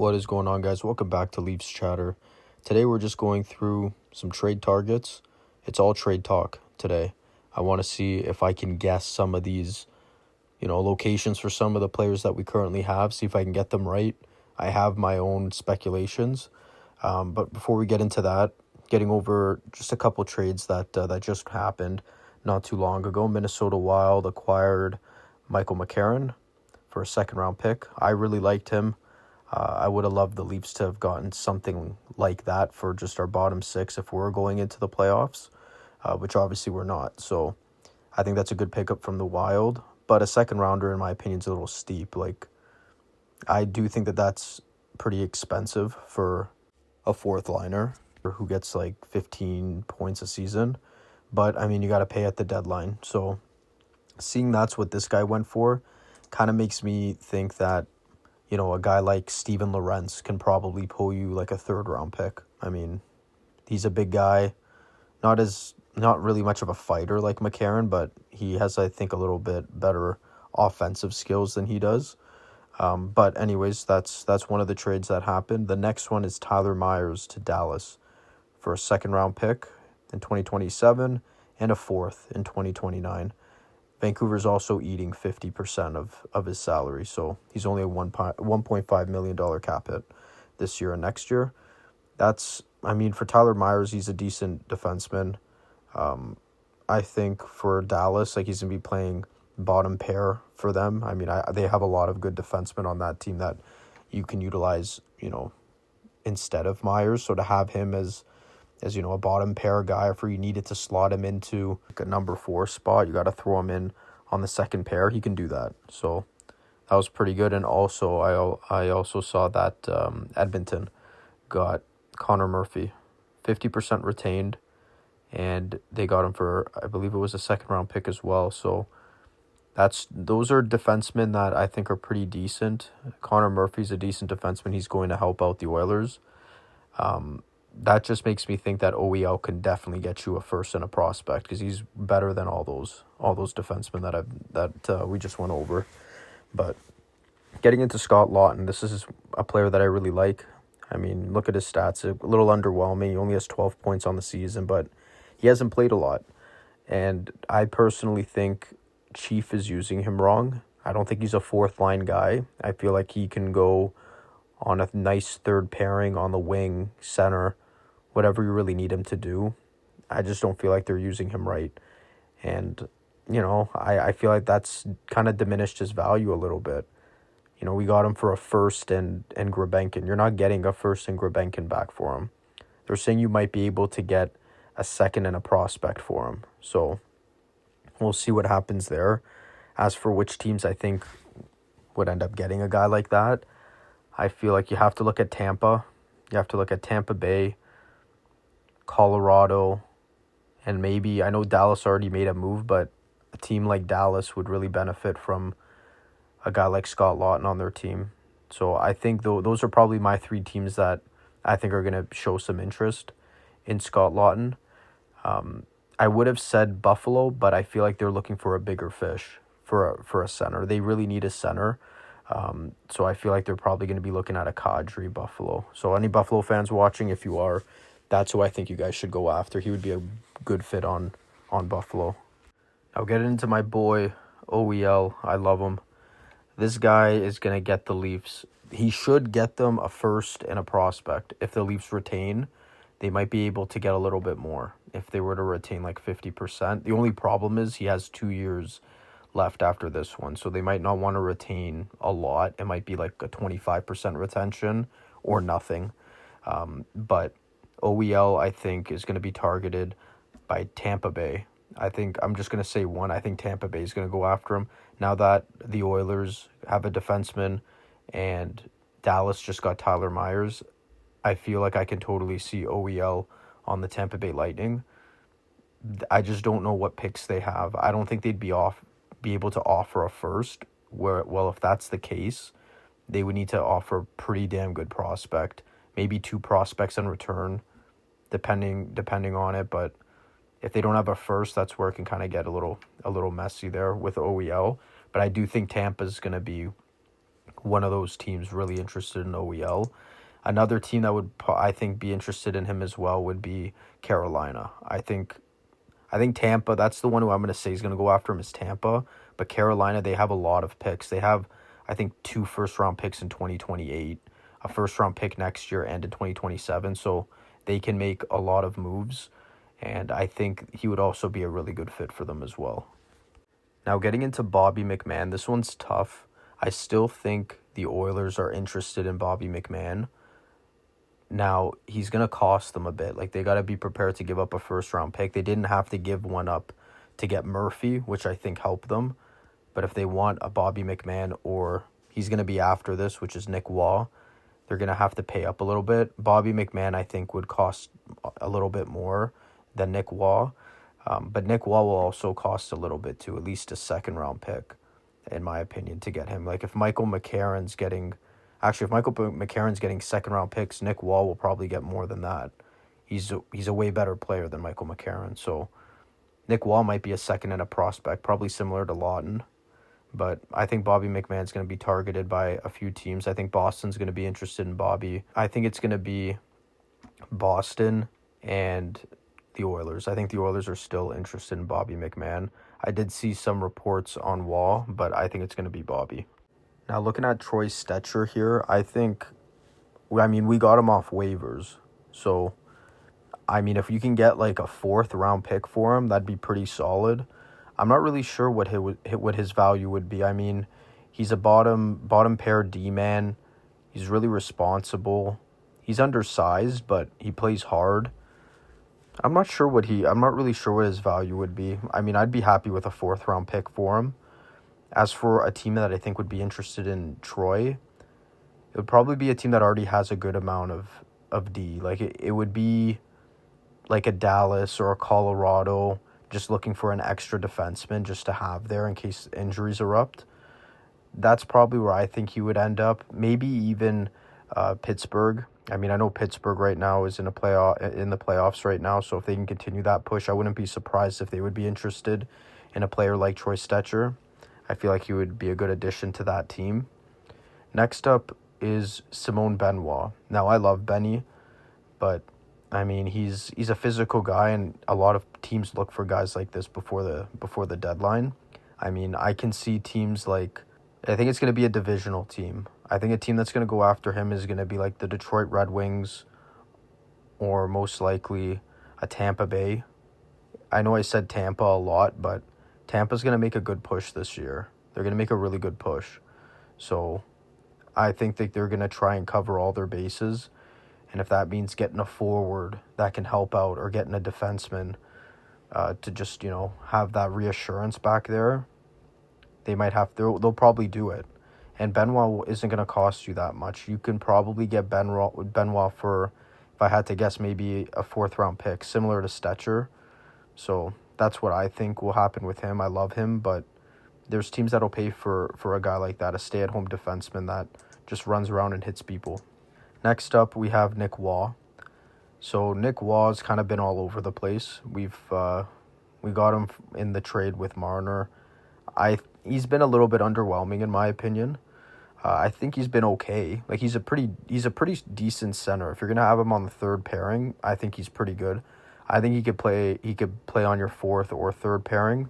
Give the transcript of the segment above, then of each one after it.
What is going on, guys? Welcome back to Leafs Chatter. Today we're just going through some trade targets. It's all trade talk today. I want to see if I can guess some of these, locations for some of the players that we currently have, see if I can get them right. I have my own speculations. But before we get into that, getting over just a couple trades that just happened not too long ago. Minnesota Wild acquired Michael McCarron for a second-round pick. I really liked him. I would have loved the Leafs to have gotten something like that for just our bottom six if we're going into the playoffs, which obviously we're not. So I think that's a good pickup from the Wild. But a second-rounder, in my opinion, is a little steep. I do think that that's pretty expensive for a fourth liner who gets 15 points a season. But, you got to pay at the deadline. So seeing that's what this guy went for kind of makes me think that, a guy like Steven Lorentz can probably pull you a third-round pick. He's a big guy, not really much of a fighter like McCarron, but he has, I think, a little bit better offensive skills than he does. But anyways, that's one of the trades that happened. The next one is Tyler Myers to Dallas for a second-round pick in 2027 and a fourth in 2029. Vancouver's also eating 50% of his salary, so he's only a $1.5 million cap hit this year and next year. For Tyler Myers, he's a decent defenseman. I think for Dallas, he's going to be playing bottom pair for them. They have a lot of good defensemen on that team that you can utilize, instead of Myers. So to have him as a bottom pair guy, if you needed to slot him into a number 4 spot, you got to throw him in on the second pair. He can do that. So that was pretty good. And also, I also saw that Edmonton got Connor Murphy, 50% retained, and they got him for, I believe it was a second-round pick as well. So those are defensemen that I think are pretty decent. Connor Murphy's a decent defenseman. He's going to help out the Oilers. That just makes me think that OEL can definitely get you a first and a prospect because he's better than all those defensemen that we just went over. But getting into Scott Laughton, this is a player that I really like. Look at his stats. A little underwhelming. He only has 12 points on the season, but he hasn't played a lot. And I personally think Chief is using him wrong. I don't think he's a fourth-line guy. I feel like he can go on a nice third pairing on the wing, center, whatever you really need him to do. I just don't feel like they're using him right. And, I feel like that's kind of diminished his value a little bit. We got him for a first and Grebenkin. You're not getting a first and Grebenkin back for him. They're saying you might be able to get a second and a prospect for him. So we'll see what happens there. As for which teams I think would end up getting a guy like that, I feel like you have to look at Tampa. You have to look at Tampa Bay, Colorado, and maybe, I know Dallas already made a move, but a team like Dallas would really benefit from a guy like Scott Laughton on their team. So I think those are probably my 3 teams that I think are going to show some interest in Scott Laughton. I would have said Buffalo, but I feel like they're looking for a bigger fish for a center. They really need a center. So I feel like they're probably going to be looking at a Kadri Buffalo. So any Buffalo fans watching, if you are, that's who I think you guys should go after. He would be a good fit on Buffalo. Now getting into my boy, OEL. I love him. This guy is going to get the Leafs. He should get them a first and a prospect. If the Leafs retain, they might be able to get a little bit more if they were to retain 50%. The only problem is he has 2 years left after this one, so they might not want to retain a lot. It might be a 25% retention or nothing. But OEL, I think, is going to be targeted by Tampa Bay. I think I'm just going to say one. I think Tampa Bay is going to go after him. Now that the Oilers have a defenseman and Dallas just got Tyler Myers, I feel like I can totally see OEL on the Tampa Bay Lightning. I just don't know what picks they have. I don't think they'd be able to offer a first. If that's the case, they would need to offer a pretty damn good prospect. Maybe 2 prospects in return, depending on it. But if they don't have a first, that's where it can kind of get a little messy there with OEL. But I do think Tampa's going to be one of those teams really interested in OEL. Another team that would, I think, be interested in him as well would be Carolina. I think Tampa, that's the one who I'm going to say is going to go after him is Tampa. But Carolina, they have a lot of picks. They have, I think, 2 first-round picks in 2028, a first-round pick next year, and in 2027. So they can make a lot of moves. And I think he would also be a really good fit for them as well. Now, getting into Bobby McMahon, this one's tough. I still think the Oilers are interested in Bobby McMahon. Now, he's going to cost them a bit. Like, they got to be prepared to give up a first-round pick. They didn't have to give one up to get Murphy, which I think helped them. But if they want a Bobby McMahon, or he's going to be after this, which is Nick Waugh, they're going to have to pay up a little bit. Bobby McMahon, I think, would cost a little bit more than Nick Waugh. But Nick Waugh will also cost a little bit too, at least a second-round pick, in my opinion, to get him. Like, if Michael McCarron's getting second-round picks, Nick Waugh will probably get more than that. He's a way better player than Michael McCarron. So Nick Waugh might be a second and a prospect, probably similar to Lawton. But I think Bobby McMahon's going to be targeted by a few teams. I think Boston's going to be interested in Bobby. I think it's going to be Boston and the Oilers. I think the Oilers are still interested in Bobby McMahon. I did see some reports on Waugh, but I think it's going to be Bobby. Now, looking at Troy Stecher here, we got him off waivers. So, if you can get like a 4th-round pick for him, that'd be pretty solid. I'm not really sure what his value would be. He's a bottom pair D-man. He's really responsible. He's undersized, but he plays hard. I'm not really sure what his value would be. I'd be happy with a 4th-round pick for him. As for a team that I think would be interested in Troy, it would probably be a team that already has a good amount of D. Like, it would be like a Dallas or a Colorado, just looking for an extra defenseman just to have there in case injuries erupt. That's probably where I think he would end up. Maybe even Pittsburgh. I know Pittsburgh right now is in the playoffs right now, so if they can continue that push, I wouldn't be surprised if they would be interested in a player like Troy Stecher. I feel like he would be a good addition to that team. Next is Simon Benoit. Now, I love Benny, but he's a physical guy, and a lot of teams look for guys like this before the deadline. I can see teams like, I think it's going to be a divisional team. I think a team that's going to go after him is going to be like the Detroit Red Wings, or most likely a Tampa Bay. I know I said Tampa a lot, but Tampa's going to make a good push this year. They're going to make a really good push. So I think that they're going to try and cover all their bases. And if that means getting a forward that can help out, or getting a defenseman to just, have that reassurance back there, they'll probably do it. And Benoit isn't going to cost you that much. You can probably get Benoit for, if I had to guess, maybe a 4th-round pick, similar to Stecher. So that's what I think will happen with him. I love him, but there's teams that'll pay for a guy like that, a stay-at-home defenseman that just runs around and hits people. Next up, we have Nick Waugh. So Nick Waugh's kind of been all over the place. We got him in the trade with Marner. He's been a little bit underwhelming in my opinion. I think he's been okay. Like, he's a pretty decent center. If you're gonna have him on the 3rd pairing, I think he's pretty good. I think he could play on your 4th or 3rd pairing,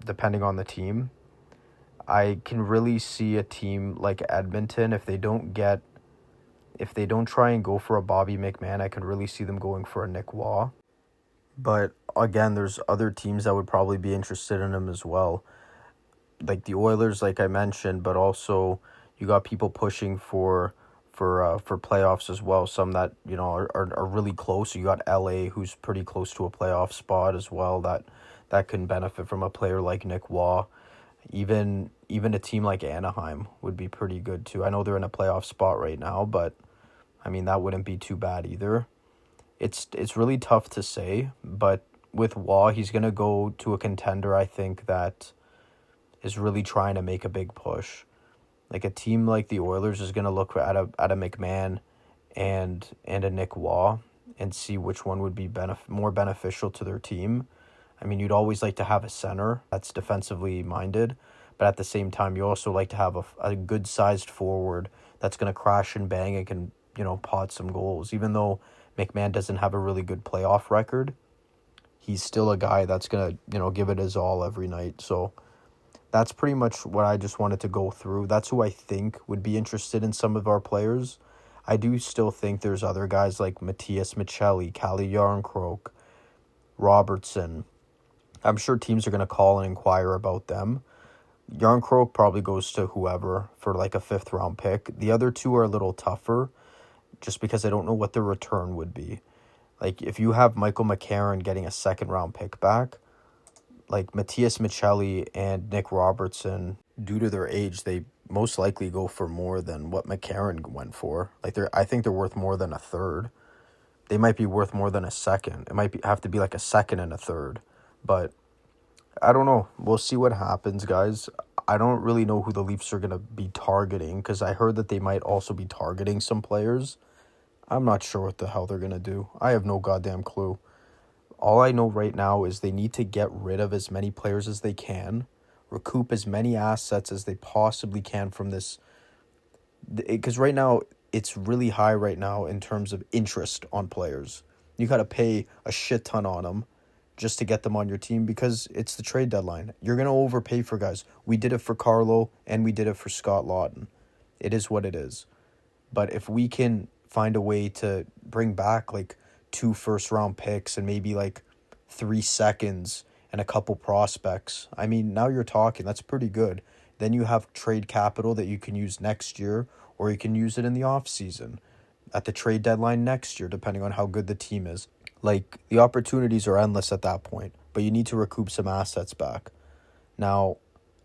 depending on the team. I can really see a team like Edmonton, if they don't try and go for a Bobby McMahon, I could really see them going for a Nick Waugh. But again, there's other teams that would probably be interested in him as well. Like the Oilers, like I mentioned, but also you got people pushing for playoffs as well. Some that, are really close. You got LA, who's pretty close to a playoff spot as well, that can benefit from a player like Nick Waugh. Even a team like Anaheim would be pretty good too. I know they're in a playoff spot right now, but that wouldn't be too bad either. It's really tough to say, but with Waugh, he's going to go to a contender, I think, that is really trying to make a big push. Like a team like the Oilers is going to look at a McMahon and a Nick Waugh and see which one would be more beneficial to their team. You'd always like to have a center that's defensively minded, but at the same time, you also like to have a good-sized forward that's going to crash and bang and can, pot some goals. Even though McMahon doesn't have a really good playoff record, he's still a guy that's going to, give it his all every night. So that's pretty much what I just wanted to go through. That's who I think would be interested in some of our players. I do still think there's other guys like Matthias Michelli, Calle Jarnkrok, Robertson. I'm sure teams are going to call and inquire about them. Jarnkrok probably goes to whoever for like a 5th round pick. The other two are a little tougher just because I don't know what the return would be. Like if you have Michael McCarron getting a 2nd round pick back, like Matthias Michelli and Nick Robertson, due to their age, they most likely go for more than what McCarron went for. I think they're worth more than a 3rd. They might be worth more than a 2nd. It might have to be like a 2nd and a 3rd. But I don't know. We'll see what happens, guys. I don't really know who the Leafs are going to be targeting because I heard that they might also be targeting some players. I'm not sure what the hell they're going to do. I have no goddamn clue. All I know right now is they need to get rid of as many players as they can, recoup as many assets as they possibly can from this. Because right now, it's really high right now in terms of interest on players. You got to pay a shit ton on them just to get them on your team because it's the trade deadline. You're going to overpay for guys. We did it for Carlo and we did it for Scott Laughton. It is what it is. But if we can find a way to bring back like 2 first-round picks and maybe like 3 seconds and a couple prospects, I mean, now you're talking. That's pretty good. Then you have trade capital that you can use next year or you can use it in the offseason at the trade deadline next year, depending on how good the team is. Like, the opportunities are endless at that point, but you need to recoup some assets back. Now,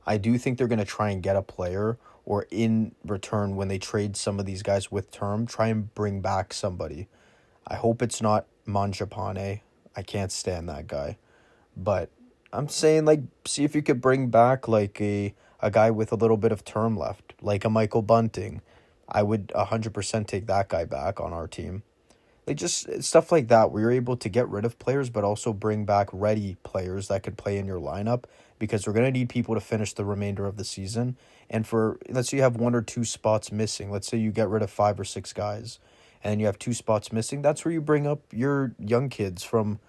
I do think they're going to try and get a player, or in return, when they trade some of these guys with term, try and bring back somebody. I hope it's not Mangiapane. I can't stand that guy. But I'm saying, like, see if you could bring back, like, a guy with a little bit of term left, like a Michael Bunting. I would 100% take that guy back on our team. Like, just stuff like that where you're able to get rid of players but also bring back ready players that could play in your lineup because we're going to need people to finish the remainder of the season. And let's say you have 1 or 2 spots missing. Let's say you get rid of 5 or 6 guys and you have 2 spots missing. That's where you bring up your young kids from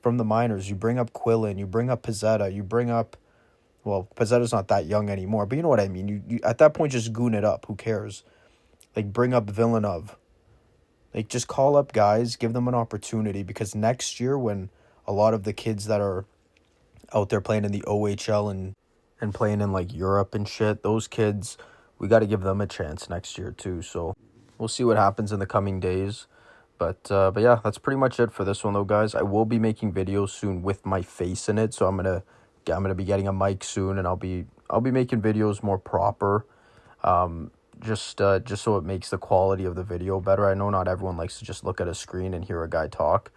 the minors. You bring up Quillen, you bring up Pizzetta, you bring up, well, Pizzetta's not that young anymore, but you know what I mean. You at that point, just goon it up. Who cares? Like, bring up Villeneuve. Like, just call up guys, give them an opportunity, because next year when a lot of the kids that are out there playing in the OHL and playing in, like, Europe and shit, those kids, we got to give them a chance next year too. So we'll see what happens in the coming days. But yeah, that's pretty much it for this one, though, guys. I will be making videos soon with my face in it, so I'm gonna be getting a mic soon, and I'll be making videos more proper. Just so it makes the quality of the video better. I know not everyone likes to just look at a screen and hear a guy talk,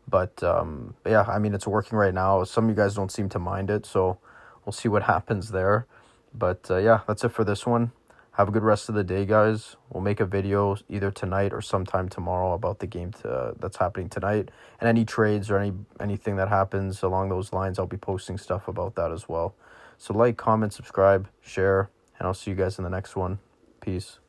but yeah, I mean, it's working right now. Some of you guys don't seem to mind it, so we'll see what happens there. But yeah, that's it for this one. Have a good rest of the day, guys. We'll make a video either tonight or sometime tomorrow about the game that's happening tonight, and any trades or anything that happens along those lines. I'll be posting stuff about that as well. So like, comment, subscribe, share, and I'll see you guys in the next one. Peace.